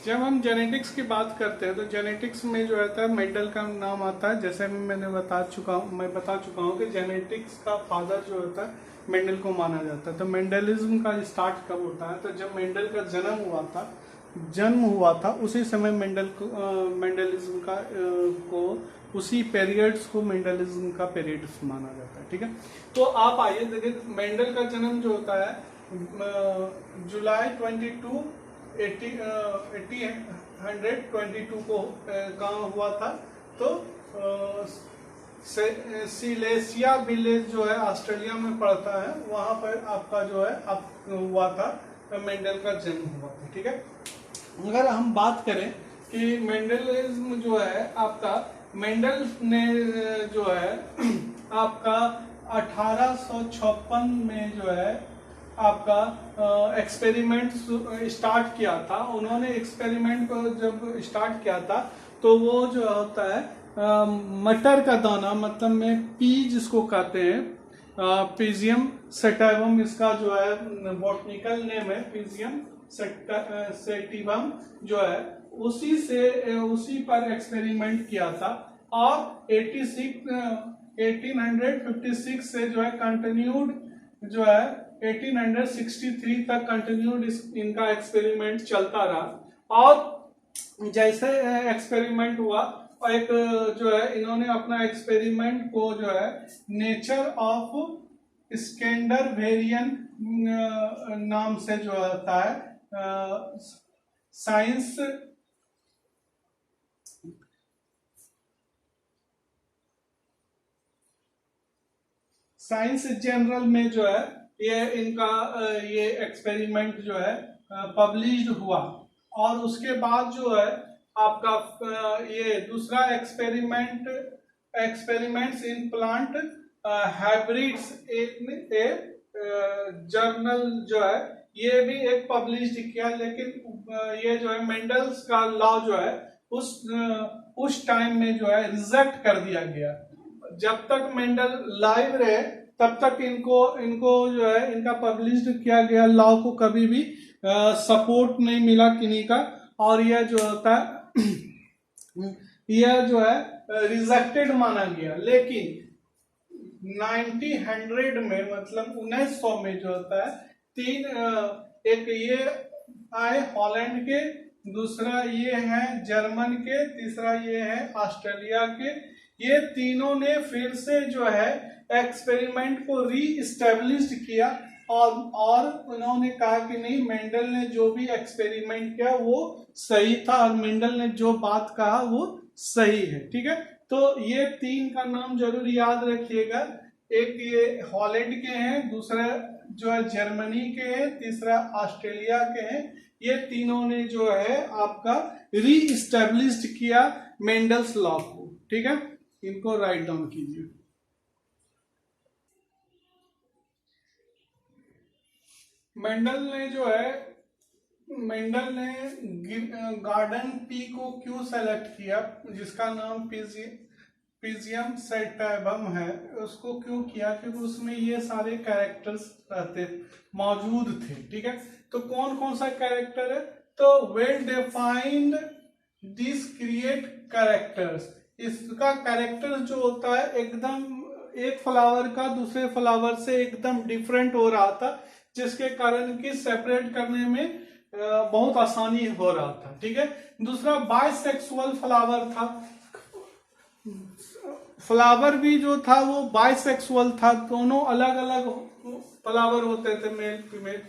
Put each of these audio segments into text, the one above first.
जब हम जेनेटिक्स की बात करते हैं तो जेनेटिक्स में जो रहता है मेंडल का नाम आता है। जैसे मैं बता चुका हूँ कि जेनेटिक्स का फादर जो होता है मेंडल को माना जाता है। तो मेंडलिज्म का स्टार्ट कब होता है? तो जब मेंडल का जन्म हुआ था उसी समय मेंडलिज्म को उसी पीरियड्स को मेंडलिज्म का पीरियड्स माना जाता है। ठीक है, तो आप आइए देखिए, मेंडल का जन्म जो होता है जुलाई 22 1822 को कहाँ हुआ था? तो सिलेसिया विलेज जो है ऑस्ट्रेलिया में पड़ता है, वहां पर आपका जो है हुआ था, मेंडल का जन्म हुआ था। ठीक है, अगर हम बात करें कि मेंडलिज्म जो है आपका, मेंडल ने जो है आपका 1856 में जो है आपका एक्सपेरिमेंट स्टार्ट किया था। उन्होंने एक्सपेरिमेंट को जब स्टार्ट किया था तो वो जो होता है मटर का दाना, मतलब में पी जिसको कहते हैं, पीजियम सेटिवम इसका जो है बॉटनिकल नेम है, पीजियम सेटिवम जो है, उसी पर एक्सपेरिमेंट किया था। और 1856 से जो है कंटिन्यूड जो है 1863 तक कंटिन्यूड इनका एक्सपेरिमेंट चलता रहा। और जैसे एक्सपेरिमेंट हुआ, एक जो है इन्होंने अपना एक्सपेरिमेंट को जो है नेचर ऑफ स्कैंडर वेरियन नाम से जो होता है साइंस जनरल में जो है ये इनका ये एक्सपेरिमेंट जो है पब्लिश्ड हुआ। और उसके बाद जो है आपका ये दूसरा experiments in plant hybrids A journal जो है ये भी एक पब्लिश्ड किया। लेकिन ये जो है मेंडल्स का लॉ जो है उस टाइम में जो है रिजेक्ट कर दिया गया। जब तक मेंडल लाइव रहे तब तक इनको जो है इनका पब्लिश्ड किया गया लॉ को कभी भी सपोर्ट नहीं मिला किन्हीं का, और यह जो होता है यह जो है रिजेक्टेड माना गया। लेकिन 1900 में, मतलब 1900 में जो होता है तीन एक ये आए हॉलैंड के, दूसरा ये है जर्मन के, तीसरा ये है ऑस्ट्रेलिया के। ये तीनों ने फिर से जो है एक्सपेरिमेंट को री इस्टेब्लिश किया और उन्होंने कहा कि नहीं, मेंडल ने जो भी एक्सपेरिमेंट किया वो सही था और मेंडल ने जो बात कहा वो सही है। ठीक है, तो ये तीन का नाम जरूर याद रखिएगा। एक ये हॉलैंड के हैं, दूसरा जो है जर्मनी के हैं, तीसरा ऑस्ट्रेलिया के हैं। ये तीनों ने जो है आपका री इस्टेब्लिश किया मेंडल्स लॉ को। ठीक है, इनको राइट डाउन कीजिए। मेंडल ने गार्डन पी को क्यों सेलेक्ट किया, जिसका नाम पीजियम सेटिवम है, उसको क्यों किया? क्योंकि उसमें ये सारे कैरेक्टर्स मौजूद थे। ठीक है, तो कौन कौन सा कैरेक्टर है? तो वेल डिफाइंड डिस्क्रिएट कैरेक्टर्स, इसका कैरेक्टर जो होता है एकदम एक फ्लावर का दूसरे फ्लावर से एकदम डिफरेंट हो रहा था, जिसके कारण कि सेपरेट करने में बहुत आसानी हो रहा था। ठीक है, दूसरा बाइसेक्सुअल फ्लावर था, फ्लावर भी जो था वो बाइसेक्सुअल था, दोनों अलग अलग फ्लावर होते थे, मेल फीमेल।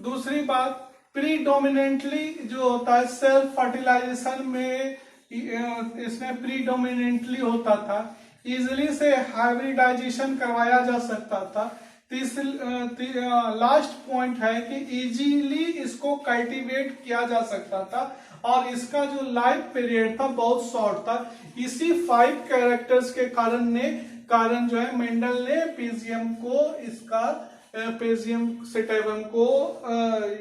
दूसरी बात, प्रीडोमिनेंटली जो होता है सेल्फ फर्टिलाइजेशन में इसमें प्रीडोमिनेंटली होता था, इजिली से हाइब्रिडाइजेशन करवाया जा सकता था। लास्ट पॉइंट है कि इजीली इसको कल्टीवेट किया जा सकता था और इसका जो लाइफ पीरियड था बहुत शॉर्ट था। इसी 5 कैरेक्टर्स के कारण जो है मेंडल ने पेजियम सेटिवम को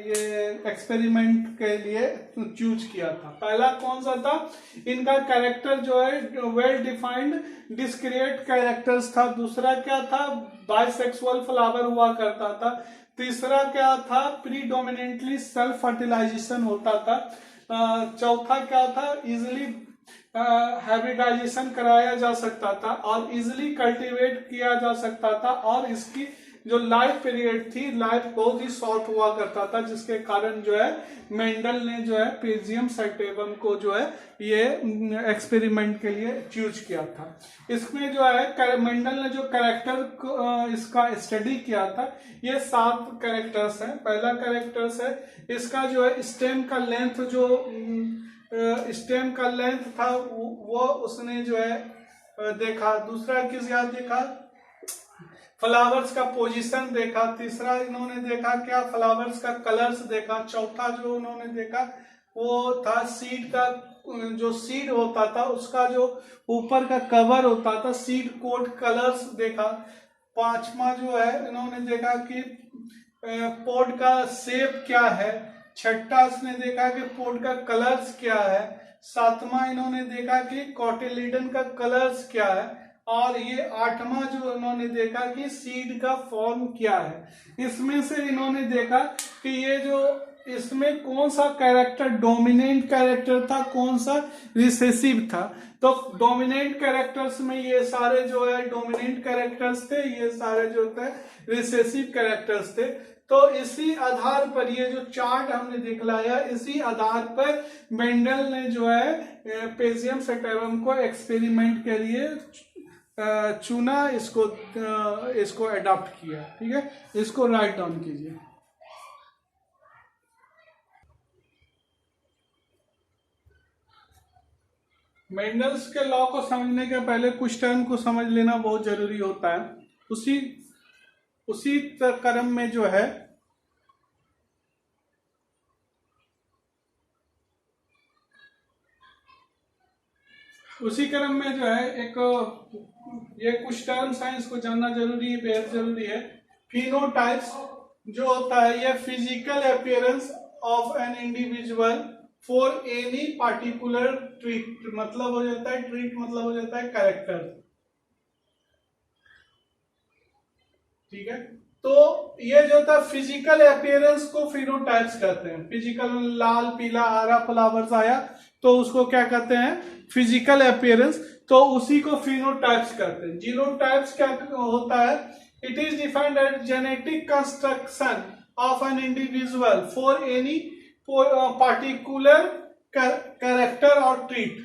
ये एक्सपेरिमेंट के लिए चूज किया था। पहला कौन सा था? इनका कैरेक्टर जो है वेल डिफाइंड डिस्क्रिएट कैरेक्टर्स था। दूसरा क्या था? बाइसेक्सुअल फ्लावर हुआ करता था। तीसरा क्या था? प्रीडोमिनेंटली सेल्फ फर्टिलाइजेशन होता था। चौथा क्या था, इजिली हाइब्रिडाइजेशन कराया जा सकता था और इजिली कल्टीवेट किया जा सकता था, और इसकी जो लाइफ पीरियड थी, लाइफ बहुत ही शॉर्ट हुआ करता था, जिसके कारण जो है मेंडल ने जो है पेजियम सैटिवम को जो है ये एक्सपेरिमेंट के लिए चूज किया था। इसमें जो है मेंडल ने जो कैरेक्टर इसका स्टडी किया था, ये 7 कैरेक्टर्स हैं। पहला कैरेक्टर्स है इसका जो है स्टेम का लेंथ, जो स्टेम का लेंथ था वो उसने जो है देखा। दूसरा किस याद देखा, फ्लावर्स का पोजीशन देखा। तीसरा इन्होंने देखा क्या, फ्लावर्स का कलर्स देखा। चौथा जो उन्होंने देखा वो था सीड का, जो सीड होता था उसका जो ऊपर का कवर होता था, सीड कोट कलर्स देखा। पांचवा जो है इन्होंने देखा कि पॉड का शेप क्या है। छठा इसने देखा कि पॉड का कलर्स क्या है। सातवां इन्होंने देखा कि कॉटिलीडन का कलर्स क्या है। और ये 8वां जो इन्होंने देखा कि सीड का फॉर्म क्या है। इसमें से इन्होंने देखा कि ये जो इसमें कौन सा कैरेक्टर डोमिनेंट कैरेक्टर था, कौन सा रिसेसिव था। तो डोमिनेंट कैरेक्टर्स में ये सारे जो है डोमिनेंट कैरेक्टर्स थे, ये सारे जो थे रिसेसिव कैरेक्टर्स थे। तो इसी आधार पर ये जो चार्ट हमने दिखलाया, इसी आधार पर मेंडल ने जो है पेजियम सैटिवम को एक्सपेरिमेंट के लिए चुना, इसको अडॉप्ट किया। ठीक है, इसको राइट डाउन कीजिए। मेंडल्स के लॉ को समझने के पहले कुछ टर्म को समझ लेना बहुत जरूरी होता है। उसी क्रम में जो है एक ये कुछ टर्म्स हैं, इसको जानना जरूरी है, बेहद जरूरी है। फिनोटाइप्स जो होता है ये physical appearance of an individual for any particular treat, मतलब हो जाता है ट्रीट, मतलब हो जाता है कैरेक्टर। ठीक है, तो ये जो था फिजिकल अपीयरेंस को फिनोटाइप्स कहते हैं। फिजिकल लाल पीला हरा फ्लावर्स आया तो उसको क्या कहते हैं, फिजिकल अपीयरेंस, तो उसी को फिनोटाइप्स कहते हैं। जीनोटाइप्स क्या होता है, it is defined as genetic construction of an individual for any particular character और ट्रीट।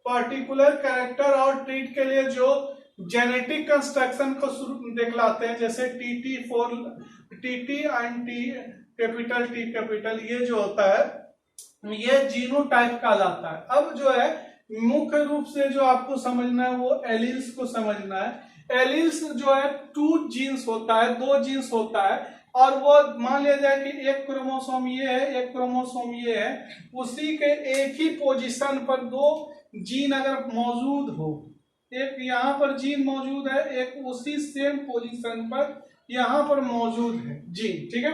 पार्टिकुलर कैरेक्टर और ट्रीट के लिए जो जेनेटिक कंस्ट्रक्शन को दिखलाते हैं, जैसे TT and T capital, T capital, ये जो होता है ये जीनोटाइप कहलाता है। अब जो है मुख्य रूप से जो आपको समझना है वो एलील्स को समझना है। एलील्स जो है 2 जीन्स होता है, 2 जीन्स होता है, और वो मान लिया जाए कि एक क्रोमोसोम ये है, एक क्रोमोसोम ये है, उसी के एक ही पोजीशन पर 2 जीन अगर मौजूद हो, एक यहाँ पर जीन मौजूद है, एक उसी सेम पोजीशन पर यहाँ पर मौजूद है जीन। ठीक है,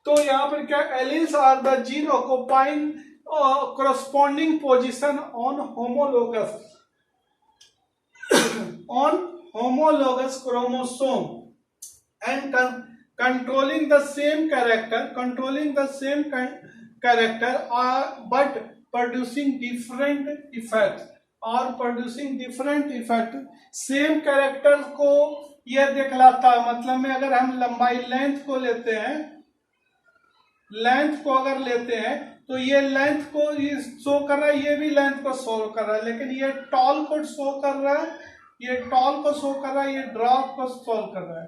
तो यहाँ पर क्या, alleles are the gene occupying corresponding position on homologous chromosome and controlling the same character but producing different effect same character को यह दिखलाता है। मतलब में अगर हम लंबाई लेंथ को लेते हैं, लेंथ को अगर लेते हैं तो ये लेंथ को ये शो कर रहा है, ये भी लेंथ को शो कर रहा है, लेकिन ये टॉल को शो कर रहा है, ये टॉल को शो कर रहा है, ये ड्रॉप को शो कर रहा है।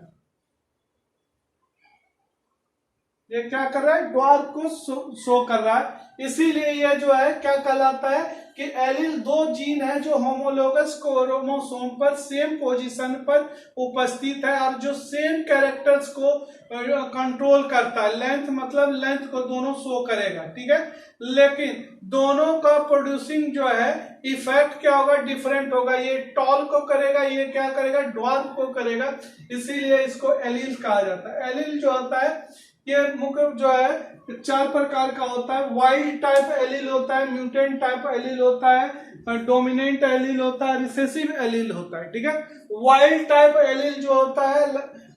ये क्या कर रहा है, ड्वार्फ को शो कर रहा है। इसीलिए ये जो है क्या कहलाता है कि एलील 2 जीन है जो होमोलोगस क्रोमोसोम पर सेम पोजीशन पर उपस्थित है और जो सेम कैरेक्टर्स को कंट्रोल करता है। लेंथ मतलब लेंथ को दोनों शो करेगा। ठीक है, लेकिन दोनों का प्रोड्यूसिंग जो है इफेक्ट क्या होगा, डिफरेंट होगा। ये टॉल को करेगा, ये क्या करेगा, ड्वार्फ को करेगा। इसीलिए इसको एलील कहा जाता है। एलील जो होता है ये मुख्य जो है 4 प्रकार का होता है। वाइल्ड टाइप एलील होता है, म्यूटेंट टाइप एलील होता है, डोमिनेंट एलील होता है, रिसेसिव एलील होता है। ठीक है, वाइल्ड टाइप एलील जो होता है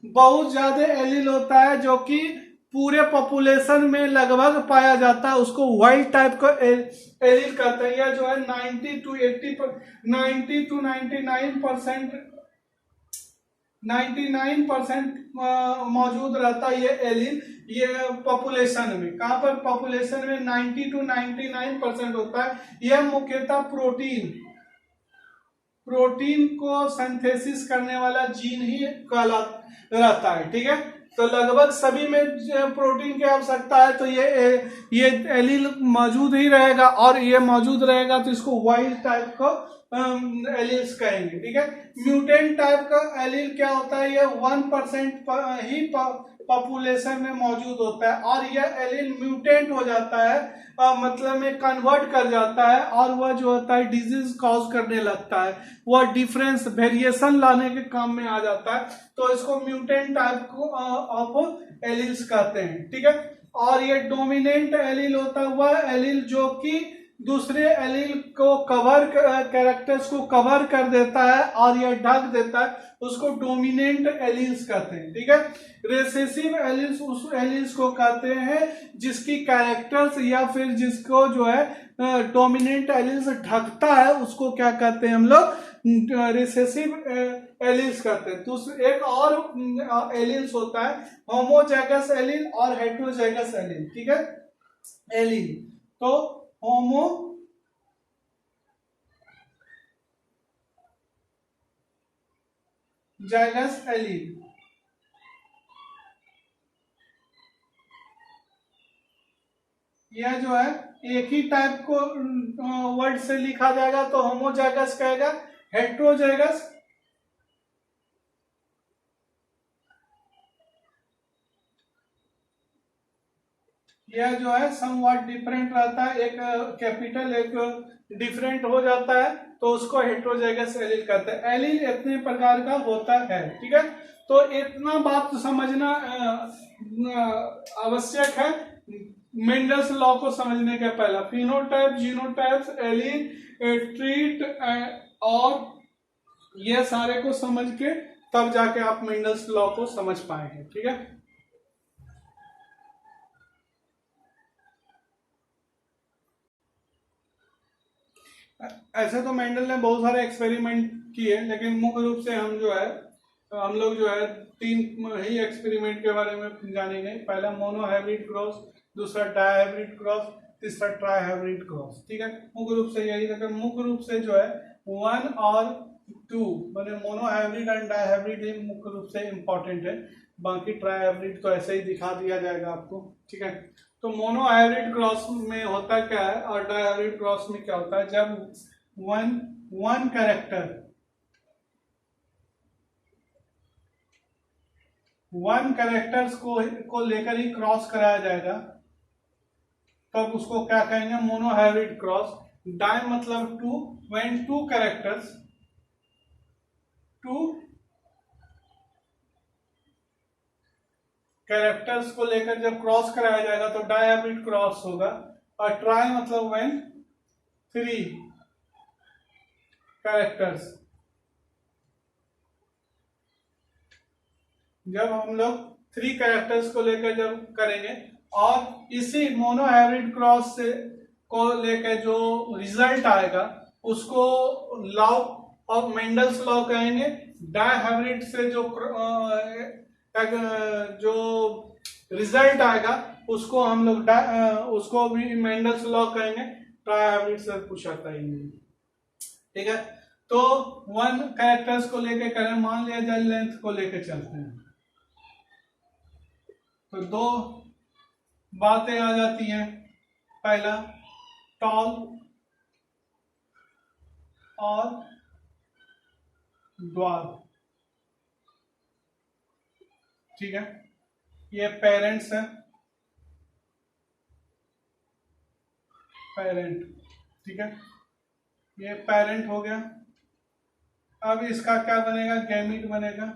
बहुत ज्यादा एलील होता है, जो कि पूरे पॉपुलेशन में लगभग पाया जाता है, उसको वाइल्ड टाइप का एलील कहते हैं। यह जो है 90 to 99% 99% मौजूद रहता है ये एलील, ये पॉपुलेशन में। कहां पर? पॉपुलेशन में 90 to 99% होता है। यह मुख्यतः प्रोटीन को सिंथेसिस करने वाला जीन ही कहला रहता है। ठीक है, तो लगभग सभी में प्रोटीन की आवश्यकता है, तो ये एलील मौजूद ही रहेगा, और ये मौजूद रहेगा तो इसको वाइल्ड टाइप का एलील्स कहेंगे। ठीक है, म्यूटेंट टाइप का एलील क्या होता है? ये 1% ही पॉपुलेशन में मौजूद होता है, और यह एलील म्यूटेंट हो जाता है, मतलब में कन्वर्ट कर जाता है, और वह जो होता है डिजीज कॉज करने लगता है, वह डिफरेंस वेरिएशन लाने के काम में आ जाता है, तो इसको म्यूटेंट टाइप ऑफ एलील्स कहते हैं। ठीक है, और ये डोमिनेंट एलील होता है वह एलील जो कि दूसरे एलील को कैरेक्टर्स को कवर कर देता है और यह ढक देता है, उसको डोमिनेंट एलील्स कहते हैं। ठीक है, रिसेसिव एलील्स उस एलील्स को कहते हैं जिसकी कैरेक्टर्स या फिर जिसको जो है डोमिनेंट एलील्स ढकता है, उसको क्या कहते हैं हम लोग? रिसेसिव एलील्स कहते हैं। दूसरे एक और एलील्स होता है होमोजाइगस एलील और हेटेरोजाइगस एलील। ठीक है, एलील तो होमोजाइगस एलील, यह जो है एक ही टाइप को वर्ड से लिखा जाएगा तो होमोजाइगस कहेगा। हेटेरोजाइगस यह जो है समवॉट डिफरेंट रहता है, एक कैपिटल एक डिफरेंट हो जाता है, तो उसको हेटेरोजाइगस एलील कहते हैं। एलील इतने प्रकार का होता है। ठीक है, तो इतना बात समझना आवश्यक है मेंडल्स लॉ को समझने के पहला। फिनोटाइप, जीनोटाइप्स, एलील, ट्रीट और ये सारे को समझ के तब जाके आप मेंडल्स लॉ को समझ पाएंगे। ठीक है, ऐसे तो मेंडल ने बहुत सारे एक्सपेरिमेंट किए, लेकिन मुख्य रूप से हम लोग जो है 3 ही एक्सपेरिमेंट के बारे में जानेंगे। पहला मोनोहाइब्रिड क्रॉस, दूसरा डायहाइब्रिड क्रॉस, तीसरा ट्राइहाइब्रिड क्रॉस। ठीक है, मुख्य रूप से यही था। मुख्य रूप से जो है 1 और 2 मैंने मोनोहाइब्रिड एंड डायहाइब्रिड ही मुख्य रूप से इंपॉर्टेंट है, बाकी ट्राइहाइब्रिड तो ऐसे ही दिखा दिया जाएगा आपको। ठीक है, तो मोनोहाइब्रिड क्रॉस में होता क्या है और डायहाइब्रिड क्रॉस में क्या होता है? जब वन कैरेक्टर्स को लेकर ही क्रॉस कराया जाएगा, तब उसको क्या कहेंगे? Monohybrid cross. डाई मतलब 2, व्हेन 2 कैरेक्टर्स को लेकर जब क्रॉस कराया जाएगा तो डायहाइब्रिड क्रॉस होगा। और ट्राई मतलब व्हेन 3 कैरेक्टर्स, जब हम लोग 3 कैरेक्टर्स को लेकर जब करेंगे, और इसी मोनोहाइब्रिड क्रॉस से को लेकर जो रिजल्ट आएगा उसको लॉ ऑफ मेंडल्स लॉ कहेंगे। डायहाइब्रिड से जो रिजल्ट आएगा उसको हम लोग उसको भी मेंडल्स लॉ कहेंगे। ट्राइहाइब्रिड से पूछा था ही। ठीक है, तो 1 कैरेक्टर्स को लेकर करें, मान लिया जाए लेंथ को लेकर चलते हैं, तो 2 बातें आ जाती हैं। पहला टॉल और ड्वार्फ। ठीक है, ये पेरेंट्स है, पेरेंट। ठीक है, ये पेरेंट हो गया। अब इसका क्या बनेगा? गैमीट बनेगा।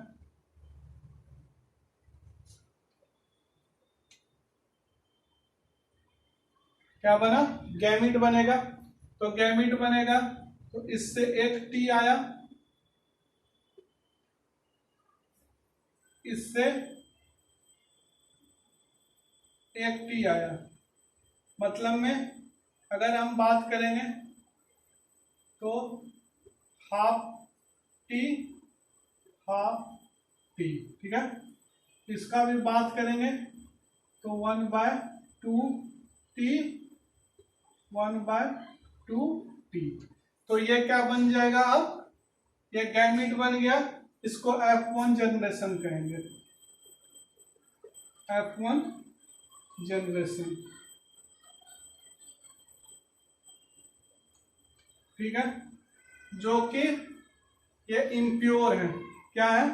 क्या बना? गैमीट बनेगा। तो गैमीट बनेगा तो इससे एक टी आया, इससे एक टी आया। मतलब में अगर हम बात करेंगे तो हाफ टी हाफ टी, ठीक है। इसका भी बात करेंगे तो 1/2 टी 1/2 टी। तो ये क्या बन जाएगा, अब ये गैमीट बन गया। इसको F1 जनरेशन कहेंगे, F1 जनरेशन, ठीक है। जो कि ये इम्प्योर है, क्या है,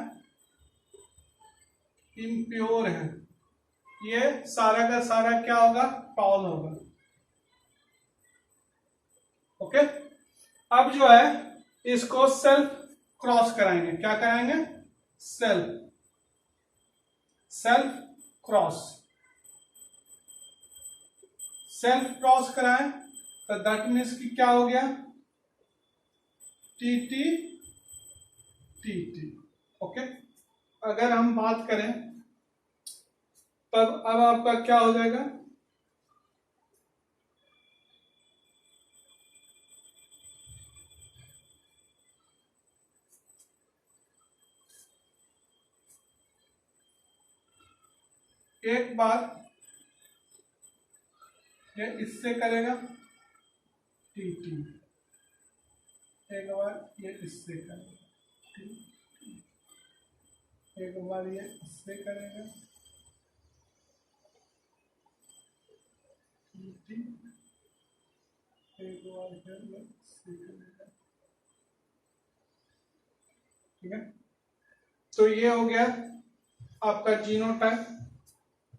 इम्प्योर है। ये सारा का सारा क्या होगा, टॉल होगा। ओके। अब जो है इसको सेल्फ क्रॉस कराएंगे, क्या कराएंगे, self self cross. Self cross कराएं तो दैट मीन्स कि क्या हो गया, T T T T. Okay. अगर हम बात करें तब अब आपका क्या हो जाएगा, एक बार ये इससे करेगा टी टी, एक बार ये इससे करेगा टी टी, एक बार ये इससे करेगा टी टी, एक बार ये इससे करेगा, ठीक है। तो ये हो गया आपका जीनोटाइप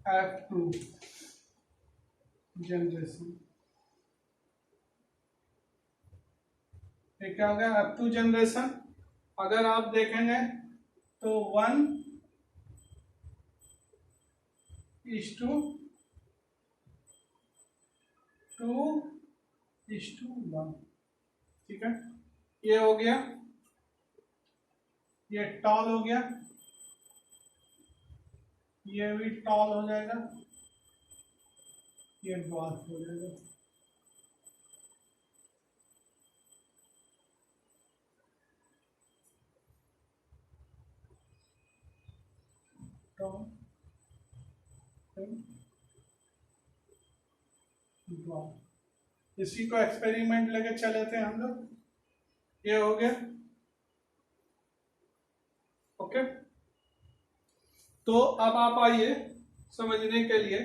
F2 जनरेशन। ये क्या हो गया, F2 जनरेशन। अगर आप देखेंगे तो 1:2:1, ठीक है। ये हो गया, ये टॉल हो गया, ये भी टॉल हो जाएगा, ये ड्वार्फ हो जाएगा। Tall dwarf. इसी को एक्सपेरिमेंट लेके चले थे हम लोग, ये हो गया। ओके। तो अब आप आइए समझने के लिए,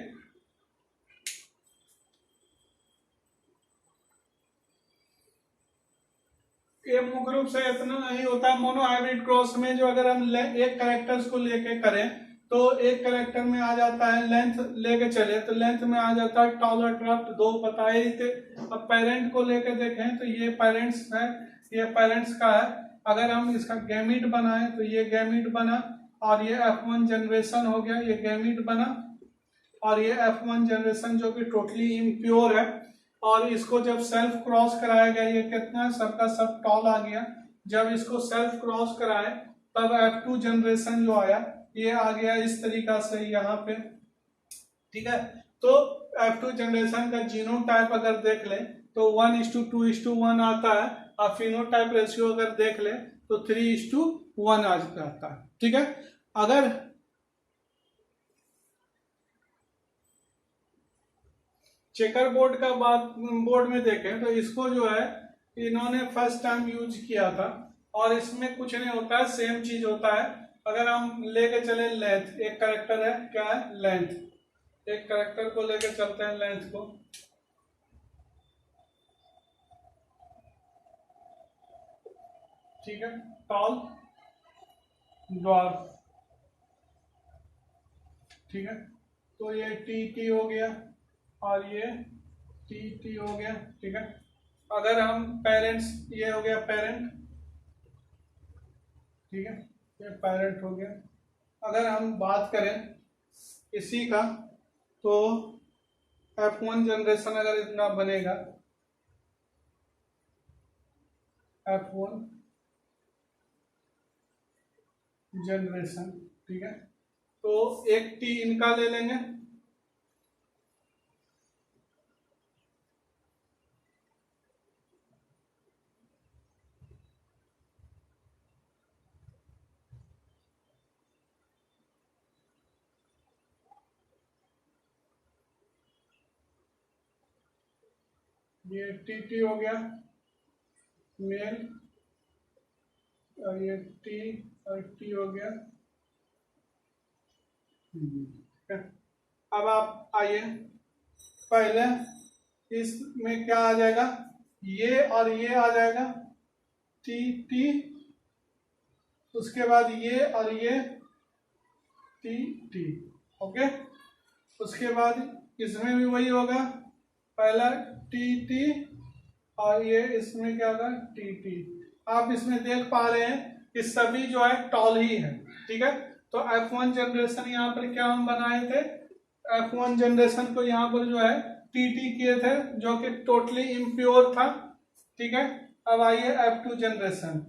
ये मुख्य रूप से इतना नहीं होता है मोनो हाइब्रिड क्रॉस में। जो अगर हम एक कैरेक्टर्स को लेके करें तो एक कैरेक्टर में आ जाता है, लेंथ लेके चले तो लेंथ में आ जाता है टॉलर ड्राफ्ट, दो पता ही थे। अब पेरेंट को लेके देखें तो ये पेरेंट्स है, ये पेरेंट्स का है। अगर हम इसका गैमीट बनाए तो ये गैमीट बना, और ये F1 जनरेशन हो गया, ये गैमीट बना। और ये F1 जनरेशन जो कि टोटली इम्प्योर है, और इसको जब सेल्फ क्रॉस कराया गया, ये कितना सबका सब टॉल आ गया। जब इसको सेल्फ क्रॉस कराए तब F2 जनरेशन जो आया ये आ गया इस तरीका से यहाँ पे, ठीक है। तो F2 जनरेशन का जीनोटाइप अगर देख ले तो 1:2:1 आता है, और फिनोटाइप रेशियो अगर देख ले तो 3:1 आ जाता है, ठीक है। अगर चेकर बोर्ड का बात बोर्ड में देखें तो इसको जो है इन्होंने फर्स्ट टाइम यूज किया था, और इसमें कुछ नहीं होता है, सेम चीज होता है। अगर हम लेके चले लेंथ, एक कैरेक्टर है, क्या है, लेंथ। एक कैरेक्टर को लेके चलते हैं लेंथ को, ठीक है, टॉल ड्वार्फ, ठीक है। तो ये टी टी हो गया और ये टी टी हो गया, ठीक है। अगर हम पेरेंट्स, ये हो गया पेरेंट, ठीक है, ये पेरेंट हो गया। अगर हम बात करें इसी का तो F1 जनरेशन अगर इतना बनेगा, F1 जनरेशन, ठीक है। तो एक टी इनका ले लेंगे, ये टी हो गया मेल, और ये टी और टी हो गया। अब आप आइए, पहले इसमें क्या आ जाएगा, ये और ये आ जाएगा टी टी, उसके बाद ये और ये टी टी। ओके, उसके बाद इसमें भी वही होगा, पहला टी टी और ये इसमें क्या होगा टी टी। आप इसमें देख पा रहे हैं कि सभी जो है टॉल ही है, ठीक है। तो F1 जनरेशन यहाँ पर क्या हम बनाए थे, F1 जनरेशन को यहाँ पर जो है टी टी किए थे, जो कि टोटली इम्प्योर था, ठीक है। अब आइए F2 जनरेशन।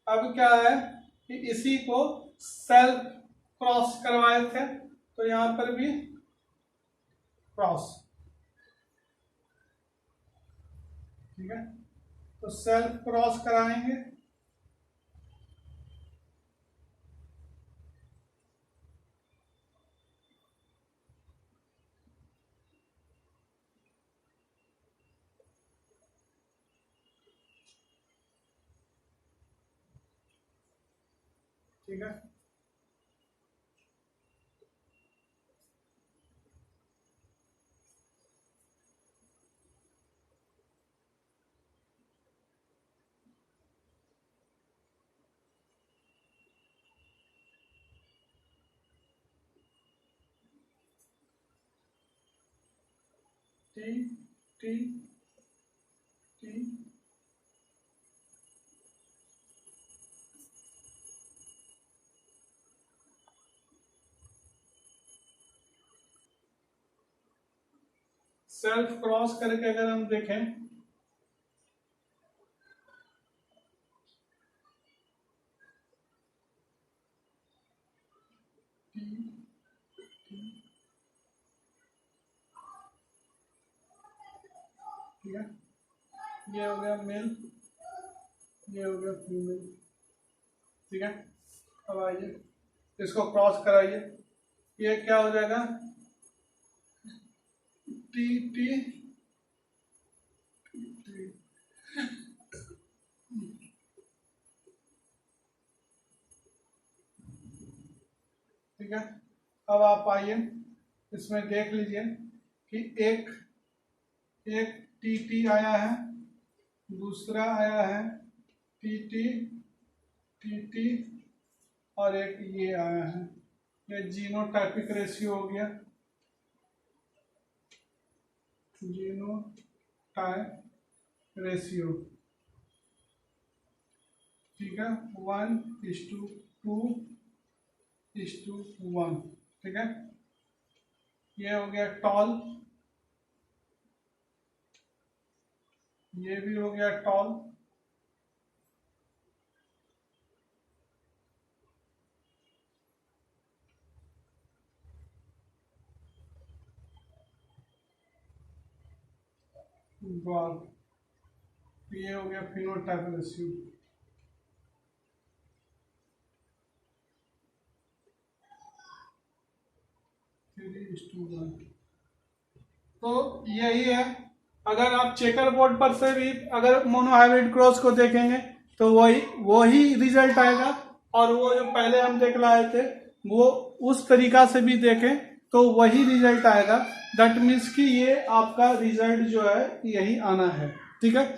अब क्या है कि इसी को सेल्फ क्रॉस करवाए थे, तो यहां पर भी क्रॉस, ठीक है। तो सेल्फ क्रॉस कराएंगे, ठीक है। T T T, self cross करके अगर हम देखें, ठीक है, ये हो गया मेल, ये हो गया फीमेल, ठीक है। अब आइए इसको क्रॉस कराइए, ये क्या हो जाएगा टी टी टी, ठीक है। अब आप आइए इसमें देख लीजिए कि एक एक टी टी आया है, दूसरा आया है टी टी टी टी, और एक ये आया है, ये जीनोटाइपिक रेशियो हो गया, जीनोटाइप रेशियो, ठीक है, 1:2:1, ठीक है। ये हो गया टॉल, ये भी हो गया टॉल, बॉल, ये हो गया फिनोटाइप रेशियो, 3:1। तो यही है, अगर आप चेकर बोर्ड पर से भी अगर मोनोहाइब्रिड क्रॉस को देखेंगे तो वही रिजल्ट आएगा, और वो जो पहले हम देख लाए थे वो उस तरीका से भी देखें तो वही रिजल्ट आएगा। दैट मीन्स कि ये आपका रिजल्ट जो है यही आना है, ठीक है।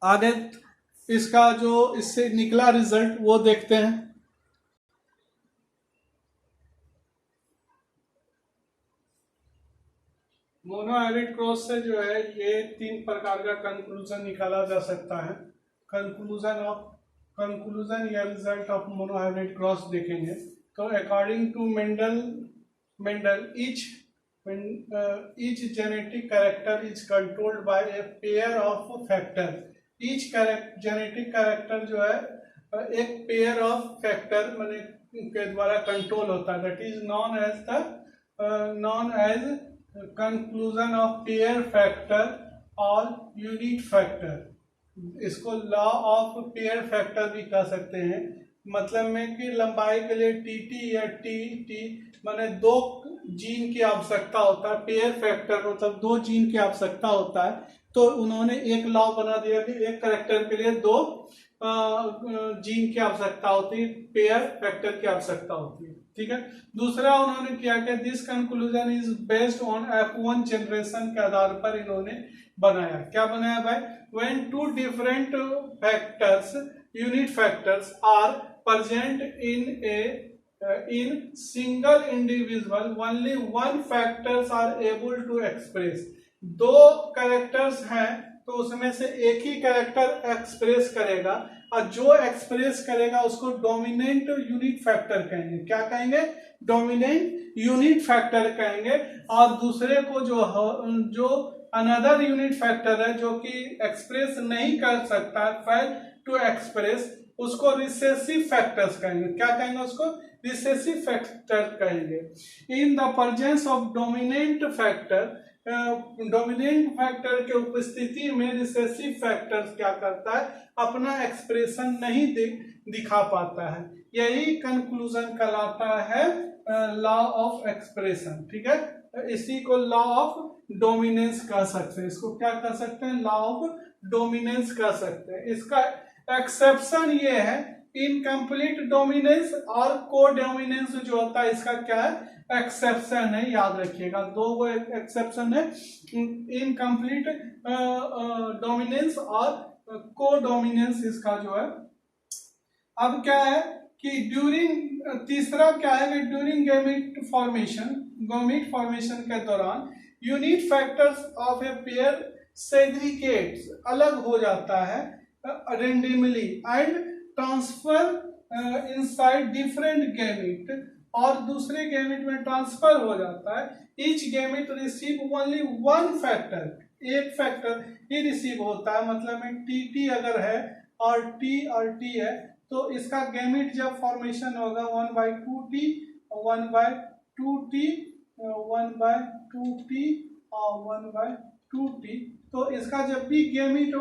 आगे इसका जो इससे निकला रिजल्ट वो देखते हैं। मोनोहाइब्रिड क्रॉस से जो है ये 3 प्रकार का कंक्लूजन निकाला जा सकता है। कंक्लूजन या रिजल्ट ऑफ मोनोहाइब्रिड क्रॉस देखेंगे तो according to Mendel each genetic character is controlled by a pair of factor। each genetic character जो है एक पेयर ऑफ फैक्टर माने के द्वारा कंट्रोल होता है, that is known as conclusion of pair factor और यूनिट फैक्टर। इसको लॉ ऑफ पेयर फैक्टर भी कह सकते हैं। मतलब में कि लंबाई के लिए टी या टी माने 2 जीन की आवश्यकता होता है, पेयर फैक्टर मतलब 2 जीन की आवश्यकता होता है। तो उन्होंने एक लॉ बना दिया कि एक कैरेक्टर के लिए 2 जीन की आवश्यकता होती है, पेयर फैक्टर की आवश्यकता होती है। ठीक है। दूसरा उन्होंने किया कि this conclusion is based on F1 generation के आधार पर इन्होंने बनाया। क्या बनाया भाई? When 2 different factors unit factors are present in single individual only one factors are able to express। 2 characters हैं तो उसमें से एक ही कैरेक्टर एक्सप्रेस करेगा, और जो एक्सप्रेस करेगा उसको डोमिनेंट यूनिट फैक्टर कहेंगे। क्या कहेंगे? डोमिनेंट यूनिट फैक्टर कहेंगे। और दूसरे को जो अनदर यूनिट फैक्टर है जो कि एक्सप्रेस नहीं कर सकता, फेल टू एक्सप्रेस, उसको रिसेसिव फैक्टर्स कहेंगे। क्या कहेंगे? उसको रिसेसिव फैक्टर कहेंगे। In the presence of dominant factor, dominant factor के उपस्थिति में रिसेसिव फैक्टर क्या करता है? अपना एक्सप्रेशन नहीं दिखा पाता है। यही कंक्लूजन कहलाता है लॉ ऑफ एक्सप्रेशन। ठीक है। इसी को लॉ ऑफ डोमिनेंस कह सकते हैं। इसको क्या कह सकते हैं? लॉ ऑफ डोमिनेंस कह सकते हैं। इसका एक्सेप्शन ये है इनकम्प्लीट डोमिनेंस और को डोमिनेंस जो होता है, इसका क्या है? एक्सेप्शन है, याद रखिएगा। 2 एक्सेप्शन है, इनकम्प्लीट डोमिनेंस और को डोमिनेंस इसका जो है। अब क्या है कि तीसरा क्या है कि ड्यूरिंग गैमेट फॉर्मेशन के दौरान unit factors of a pair segregates, अलग हो जाता है randomly and transfer inside different gamete, और दूसरे गैमेट में ट्रांसफर हो जाता है। Each gamete receive only 1 factor, एक फैक्टर ही रिसीव होता है। मतलब में टी अगर है और टी है तो इसका गैमेट जब फॉर्मेशन होगा 1/2t, 1/2t, 1/2t और 1/2t, तो इसका जब भी गैमेट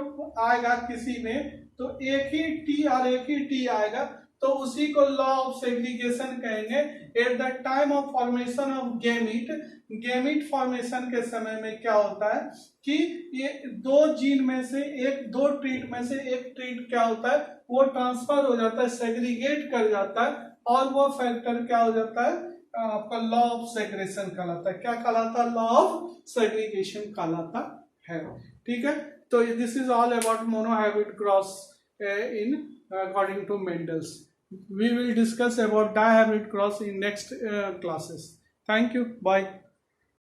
आएगा किसी में तो एक ही टी और एक ही टी आएगा, तो उसी को लॉ ऑफ सेग्रीगेशन कहेंगे। At the time of formation of gamete formation के समय में क्या होता है कि ये 2 जीन में से 2 ट्रीट में से एक ट्रीट क्या होता है? वो ट्रांसफर हो जाता है, सेग्रीगेट कर जाता है, और वो फैक्टर क्या हो जाता है? आपका लॉ ऑफ सेग्रेगेशन कहलाता है। क्या कहलाता है? लॉ ऑफ सेग्रीगेशन कहलाता है। ठीक है। तो this is all about monohybrid cross in according to Mendel's. We will discuss about dihybrid cross in next classes. Thank you. Bye.